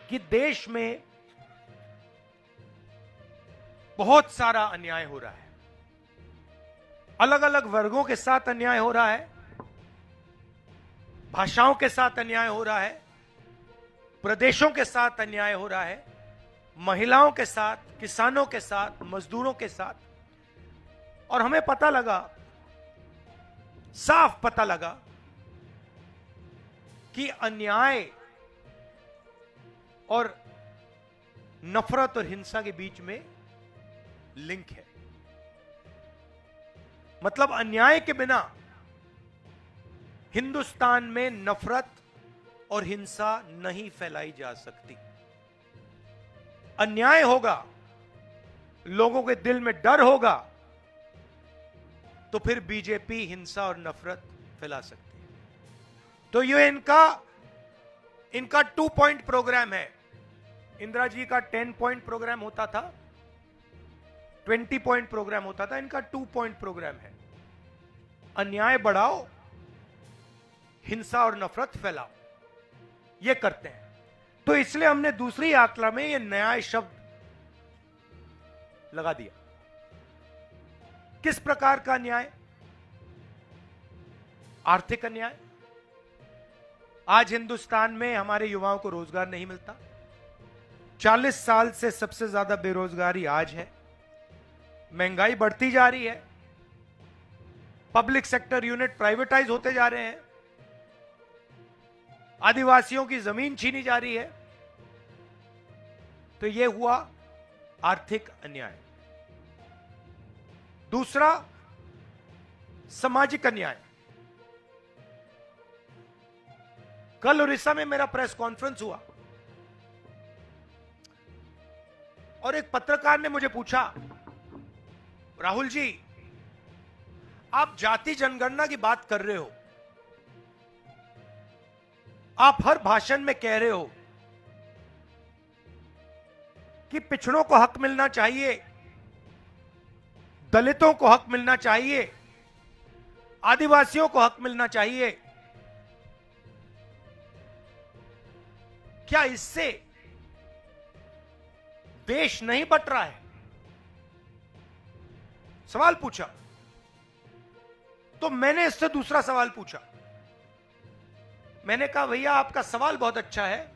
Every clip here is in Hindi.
कि देश में बहुत सारा अन्याय हो रहा है, अलग अलग वर्गों के साथ अन्याय हो रहा है, भाषाओं के साथ अन्याय हो रहा है, प्रदेशों के साथ अन्याय हो रहा है, महिलाओं के साथ, किसानों के साथ, मजदूरों के साथ। और हमें पता लगा, साफ पता लगा कि अन्याय और नफरत और हिंसा के बीच में लिंक है। मतलब अन्याय के बिना हिंदुस्तान में नफरत और हिंसा नहीं फैलाई जा सकती। अन्याय होगा, लोगों के दिल में डर होगा, तो फिर बीजेपी हिंसा और नफरत फैला सकती है। तो ये इनका 2 पॉइंट प्रोग्राम है। इंदिरा जी का 10 पॉइंट प्रोग्राम होता था, 20 पॉइंट प्रोग्राम होता था, इनका 2 पॉइंट प्रोग्राम है। अन्याय बढ़ाओ, हिंसा और नफरत फैलाओ, ये करते हैं। तो इसलिए हमने दूसरी यात्रा में ये न्याय शब्द लगा दिया। किस प्रकार का न्याय? आर्थिक अन्याय। आज हिंदुस्तान में हमारे युवाओं को रोजगार नहीं मिलता। 40 साल से सबसे ज्यादा बेरोजगारी आज है। महंगाई बढ़ती जा रही है। पब्लिक सेक्टर यूनिट प्राइवेटाइज होते जा रहे हैं। आदिवासियों की जमीन छीनी जा रही है। तो यह हुआ आर्थिक अन्याय। दूसरा, सामाजिक अन्याय। कल उड़ीसा में मेरा प्रेस कॉन्फ्रेंस हुआ और एक पत्रकार ने मुझे पूछा, राहुल जी, आप जाति जनगणना की बात कर रहे हो, आप हर भाषण में कह रहे हो कि पिछड़ों को हक मिलना चाहिए, दलितों को हक मिलना चाहिए, आदिवासियों को हक मिलना चाहिए। क्या इससे देश नहीं बट रहा है? सवाल पूछा। तो मैंने इससे दूसरा सवाल पूछा। मैंने कहा, भैया आपका सवाल बहुत अच्छा है,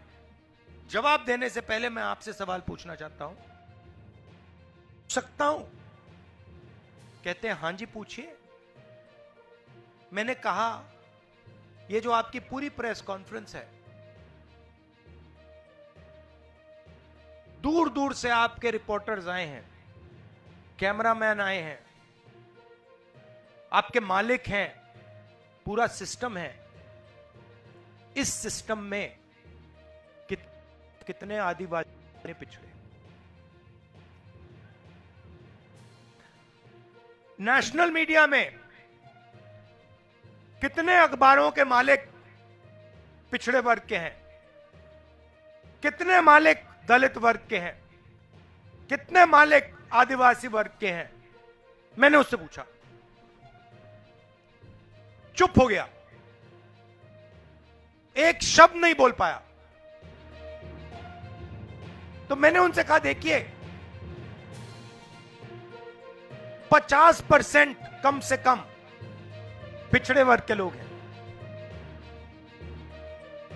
जवाब देने से पहले मैं आपसे सवाल पूछना चाहता हूं, पूछ सकता हूं? कहते हैं, हां जी पूछिए। मैंने कहा, यह जो आपकी पूरी प्रेस कॉन्फ्रेंस है, दूर दूर से आपके रिपोर्टर्स आए हैं, कैमरामैन आए हैं, आपके मालिक हैं, पूरा सिस्टम है। इस सिस्टम में कितने आदिवासी पिछड़े? नेशनल मीडिया में कितने अखबारों के मालिक पिछड़े वर्ग के हैं? कितने मालिक दलित वर्ग के हैं? कितने मालिक आदिवासी वर्ग के हैं? मैंने उससे पूछा, चुप हो गया, एक शब्द नहीं बोल पाया। तो मैंने उनसे कहा, देखिए 50% कम से कम पिछड़े वर्ग के लोग हैं।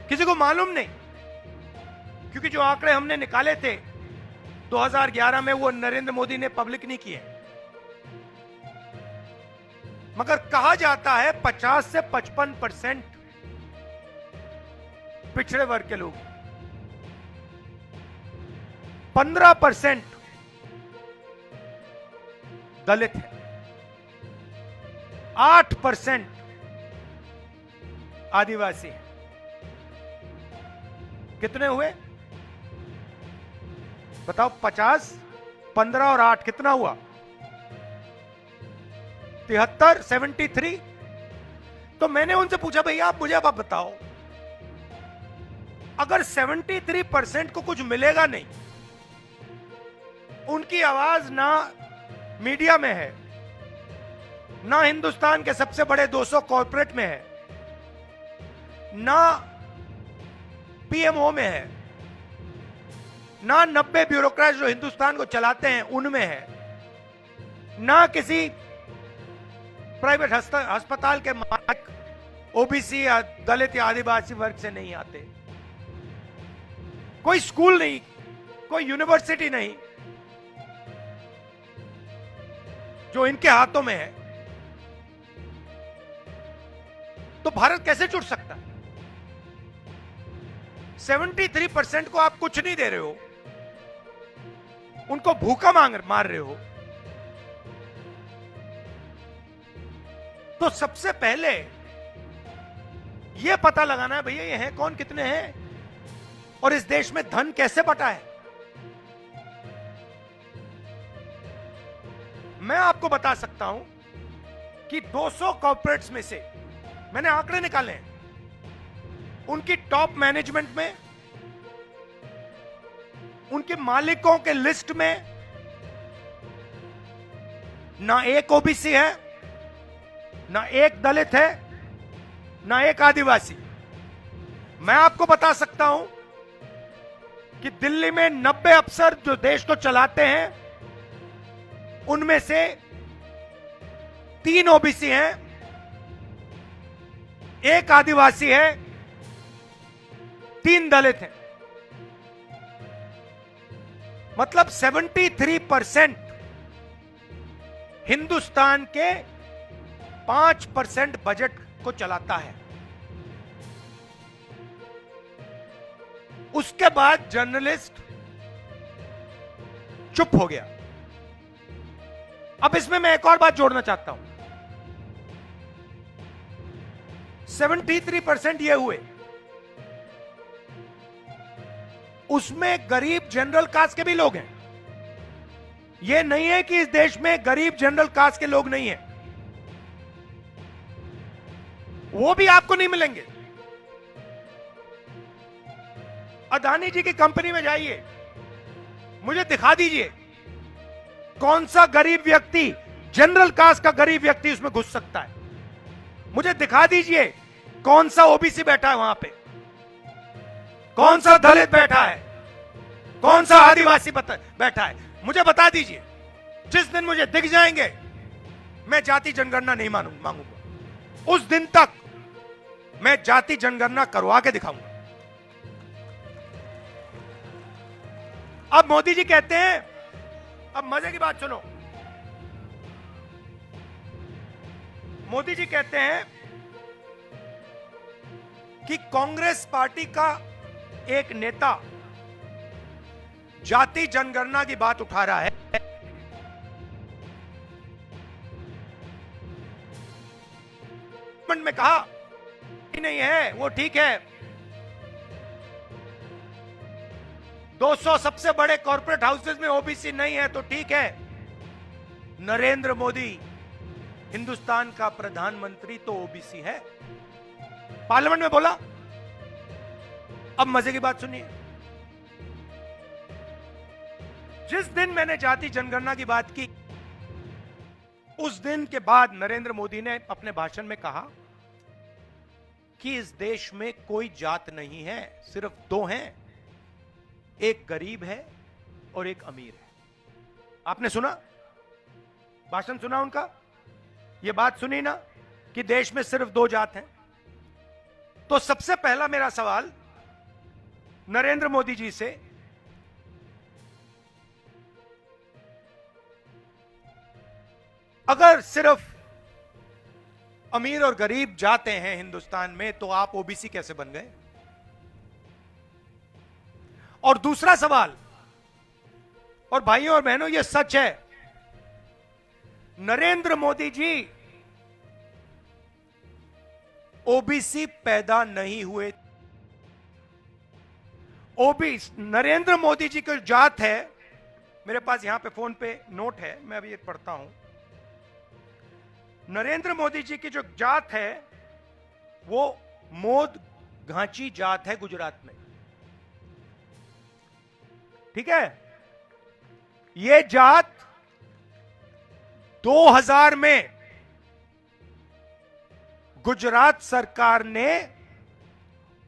किसी को मालूम नहीं, क्योंकि जो आंकड़े हमने निकाले थे 2011 में, वो नरेंद्र मोदी ने पब्लिक नहीं किए, मगर कहा जाता है 50 से 55% पिछड़े वर्ग के लोग, 15% दलित है, 8% आदिवासी है। कितने हुए बताओ? 50, 15 और 8 कितना हुआ? 73, 73। तो मैंने उनसे पूछा, भैया आप मुझे अब बताओ, अगर 73% को कुछ मिलेगा नहीं, उनकी आवाज ना मीडिया में है, ना हिंदुस्तान के सबसे बड़े 200 कॉर्पोरेट में है, ना पीएमओ में है, ना 90 ब्यूरोक्रेट जो हिंदुस्तान को चलाते हैं उनमें है, ना किसी प्राइवेट अस्पताल के मालिक ओबीसी या दलित या आदिवासी वर्ग से नहीं आते। कोई स्कूल नहीं, कोई यूनिवर्सिटी नहीं जो इनके हाथों में है। तो भारत कैसे जुड़ सकता है? 73% को आप कुछ नहीं दे रहे हो, उनको भूखा मार रहे हो। तो सबसे पहले यह पता लगाना है भैया ये हैं कौन, कितने हैं, और इस देश में धन कैसे बटा है। मैं आपको बता सकता हूं कि 200 कॉर्पोरेट्स में से मैंने आंकड़े निकाले हैं, उनकी टॉप मैनेजमेंट में, उनके मालिकों के लिस्ट में ना एक ओबीसी है, ना एक दलित है, ना एक आदिवासी। मैं आपको बता सकता हूं कि दिल्ली में 90 अफसर जो देश को चलाते हैं उनमें से 3 ओबीसी हैं, एक आदिवासी है, 3 दलित हैं। मतलब 73% हिंदुस्तान के 5% बजट को चलाता है। उसके बाद जर्नलिस्ट चुप हो गया। अब इसमें मैं एक और बात जोड़ना चाहता हूं। 73% ये हुए, उसमें गरीब जनरल कास्ट के भी लोग हैं। यह नहीं है कि इस देश में गरीब जनरल कास्ट के लोग नहीं हैं, वो भी आपको नहीं मिलेंगे। अदानी जी की कंपनी में जाइए, मुझे दिखा दीजिए कौन सा गरीब व्यक्ति, जनरल कास्ट का गरीब व्यक्ति उसमें घुस सकता है। मुझे दिखा दीजिए कौन सा ओबीसी बैठा है वहां पे, कौन सा दलित बैठा है, कौन सा आदिवासी बैठा है। मुझे बता दीजिए। जिस दिन मुझे दिख जाएंगे मैं जाति जनगणना नहीं मांगूंगा। उस दिन तक मैं जाति जनगणना करवा के दिखाऊंगा। अब मोदी जी कहते हैं, अब मजे की बात सुनो, मोदी जी कहते हैं कि कांग्रेस पार्टी का एक नेता जाति जनगणना की बात उठा रहा है। में कहा कि नहीं है, वो ठीक है। 200 सबसे बड़े कॉर्पोरेट हाउसेस में ओबीसी नहीं है तो ठीक है। नरेंद्र मोदी हिंदुस्तान का प्रधानमंत्री तो ओबीसी है, पार्लियामेंट में बोला। अब मजे की बात सुनिए। जिस दिन मैंने जाति जनगणना की बात की, उस दिन के बाद नरेंद्र मोदी ने अपने भाषण में कहा कि इस देश में कोई जात नहीं है, सिर्फ 2 हैं, एक गरीब है और एक अमीर है। आपने सुना, भाषण सुना उनका? यह बात सुनी ना कि देश में सिर्फ 2 जात हैं। तो सबसे पहला मेरा सवाल नरेंद्र मोदी जी से, अगर सिर्फ अमीर और गरीब जाते हैं हिंदुस्तान में तो आप ओबीसी कैसे बन गए? और दूसरा सवाल, और भाइयों और बहनों यह सच है, नरेंद्र मोदी जी ओबीसी पैदा नहीं हुए। ओबीसी नरेंद्र मोदी जी की जात है, मेरे पास यहां पे फोन पे नोट है, मैं अभी एक पढ़ता हूं। नरेंद्र मोदी जी की जो जात है वो मोद घांची जात है गुजरात में, ठीक है। ये जात 2000 में गुजरात सरकार ने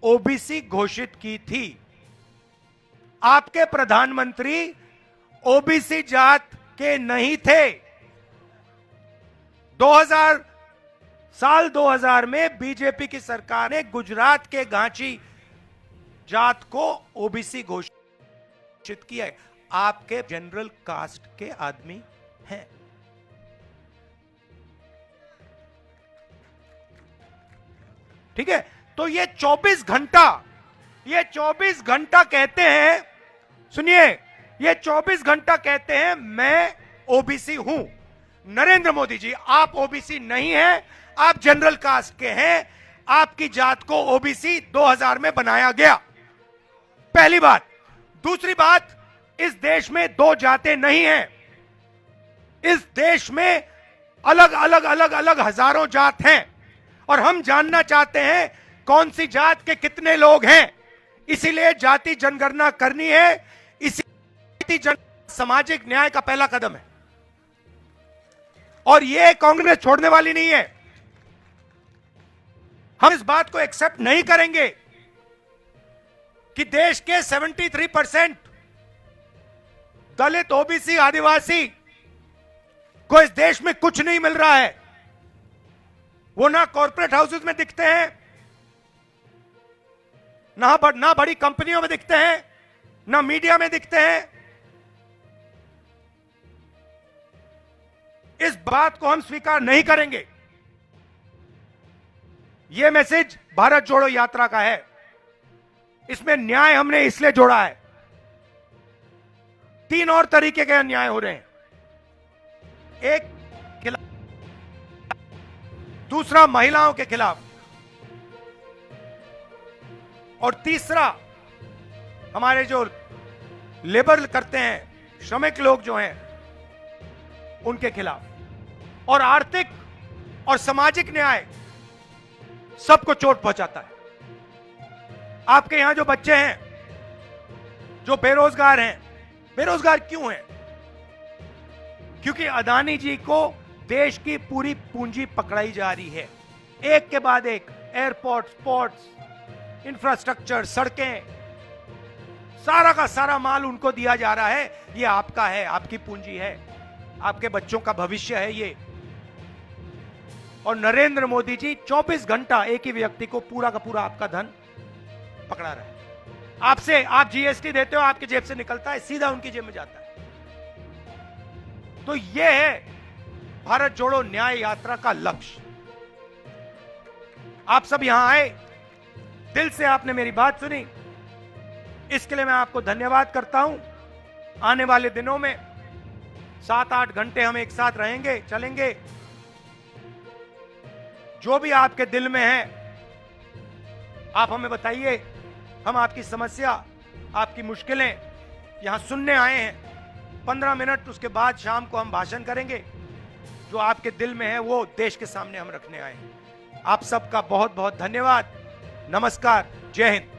ओबीसी घोषित की थी। आपके प्रधानमंत्री ओबीसी जात के नहीं थे। 2000 में बीजेपी की सरकार ने गुजरात के गांची जात को ओबीसी घोषित किया है। आपके जनरल कास्ट के आदमी हैं। ठीक है, तो ये 24 घंटा कहते हैं, सुनिए, ये 24 घंटा कहते हैं मैं ओबीसी हूं। नरेंद्र मोदी जी, आप ओबीसी नहीं हैं, आप जनरल कास्ट के हैं। आपकी जात को ओबीसी 2000 में बनाया गया, पहली बात। दूसरी बात, इस देश में दो जातें नहीं हैं। इस देश में अलग अलग हजारों जात हैं, और हम जानना चाहते हैं कौन सी जात के कितने लोग हैं। इसीलिए जाति जनगणना करनी है। इसी सामाजिक न्याय का पहला कदम है, और यह कांग्रेस छोड़ने वाली नहीं है। हम इस बात को एक्सेप्ट नहीं करेंगे कि देश के 73% दलित, ओबीसी, आदिवासी को इस देश में कुछ नहीं मिल रहा है। वो ना कॉर्पोरेट हाउसेस में दिखते हैं, ना बड़ी कंपनियों में दिखते हैं, ना मीडिया में दिखते हैं। इस बात को हम स्वीकार नहीं करेंगे। यह मैसेज भारत जोड़ो यात्रा का है। इसमें न्याय हमने इसलिए जोड़ा है। 3 और तरीके के अन्याय हो रहे हैं। एक, दूसरा महिलाओं के खिलाफ, और तीसरा हमारे जो लेबर करते हैं, श्रमिक लोग जो हैं, उनके खिलाफ। और आर्थिक और सामाजिक न्याय सबको चोट पहुंचाता है। आपके यहां जो बच्चे हैं जो बेरोजगार हैं, बेरोजगार क्यों हैं? क्योंकि अदानी जी को देश की पूरी पूंजी पकड़ाई जा रही है, एक के बाद एक। एयरपोर्ट, पोर्ट्स, इंफ्रास्ट्रक्चर, सड़कें, सारा का सारा माल उनको दिया जा रहा है। ये आपका है, आपकी पूंजी है, आपके बच्चों का भविष्य है ये। और नरेंद्र मोदी जी 24 घंटा एक ही व्यक्ति को पूरा का पूरा आपका धन पकड़ा रहा है। आपसे, आप जीएसटी देते हो, आपकी जेब से निकलता है, सीधा उनकी जेब में जाता है। तो यह है भारत जोड़ो न्याय यात्रा का लक्ष्य। आप सब यहां आए, दिल से आपने मेरी बात सुनी, इसके लिए मैं आपको धन्यवाद करता हूं। आने वाले दिनों में 7-8 घंटे हम एक साथ रहेंगे, चलेंगे। जो भी आपके दिल में है आप हमें बताइए। हम आपकी समस्या, आपकी मुश्किलें यहां सुनने आए हैं। 15 मिनट, उसके बाद शाम को हम भाषण करेंगे। जो आपके दिल में है वो देश के सामने हम रखने आए हैं। आप सबका बहुत बहुत धन्यवाद। नमस्कार, जय हिंद।